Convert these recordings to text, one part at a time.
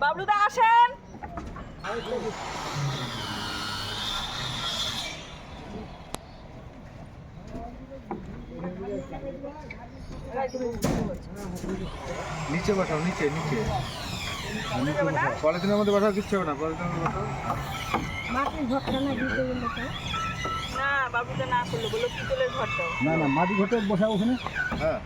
বাবলুদা আসেন। নিচে বসাও, নিচে নিচে পলিথিনের মধ্যে বসাও, কিচ্ছু হবে না। পলিথিনের মধ্যে বসাও। মাটির ঘরটা না দিতে বললো তো। না বাবলুদা না করলো, বললো পিতলের ঘরটাও। না না মাটি ঘটে বসাও ওখানে। হ্যাঁ।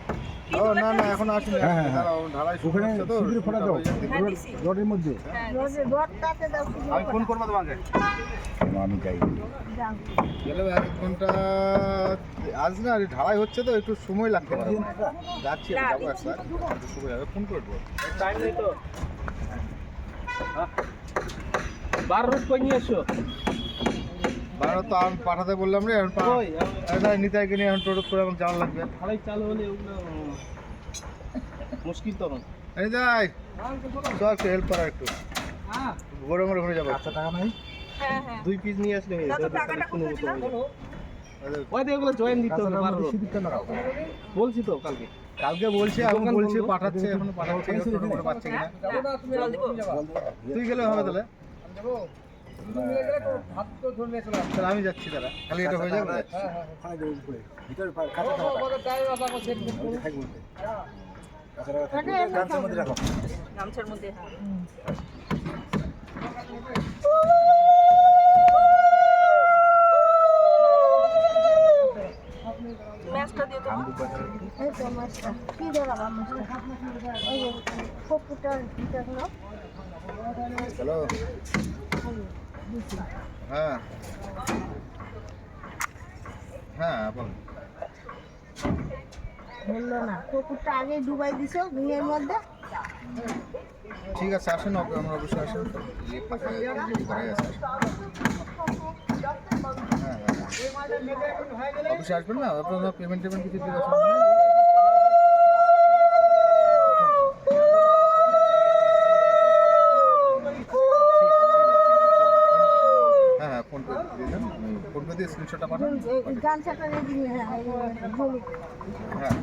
ও না না এখন আসেনি, হ্যাঁ, হ্যাঁ। দাঁড়াও, ঢালাই শুরু ওখানে হচ্ছে তো। শিবির ফোটা দাও হ্যাঁ, দিছি। রডের মধ্যে। হ্যাঁ, রডটাতে দাও কি আমি ফোন করবো তোমাকে। আমি যাই যাও। গেলে 1 ঘন্টা আজ না ঢালাই হচ্ছে তো, একটু সময় লাগতে পারে। যাচ্ছি আমি, যাবো একবার, একটু সময় লাগবে, ফোন করবো। টাইম নেই তো। 12 রোজ কই নিয়ে এসো? বারো তো আমি পাঠাতে বললাম রে, এখন কই? নিতাইকে নিয়ে এখন টোটো করে আমার যাওয়ার লাগবে। ঢালাই চালু হলে ওগুলো মুশকিল তখন। এই যাই চল, একটু হেল্প করা, একটু গরম করে ঘুরে যাবো। আচ্ছা টাকা নাই। হ্যাঁ হ্যাঁ। 2 পিস নিয়ে আসলে হয়ে দাদা যাবে। টাকাটা কোথায় দিলাম? ওই দিয়ে ওগুলো জয়েন দিতে হবে 12 রোজ। শিবিরটা লাগাও। বলছি তো কালকে। কালকে বলছি, এখন দোকান বলছি বন্ধ। পাঠাচ্ছে, এখন পাঠাচ্ছে, টোটো করে পাচ্ছে কিনা। জল দিব? তুই গেলে হবে তাহলে। তাহলে আমি যাচ্ছি, দাদা খালি এটা হয়ে যাবে। ওখানে দেবো উপরে। ভিতরে কাঁচা টাকা থাকবে। কাঁচা টাকা থাকবে। গামছার মধ্যে রাখো। গামছার মধ্যে। হ্যাঁ। ম্যাচটা দিয়ে তো। এই তো মাছটা। কি ধরাবা মাছটা? ওই যে কপুটার ভিতর নাও। হ্যালো। হ্যাঁ হ্যাঁ বল। বললো না কপুরটা আগে ডুবাই দিছো ঘুমের মধ্যে। ঠিক আছে, আসেন, আমরা অবশ্যই আসেন। হ্যাঁ অবশ্যই আসবেন না, আপনার পেমেন্ট কিছু দিয়ে আসবেন। হ্যাঁ হ্যাঁ, ফোন পে দিয়ে দেন, ফোন পে দিয়ে স্ক্রিনশটটা পাঠান। গামছাটা রেডি হ্যাঁ হ্যাঁ হ্যাঁ।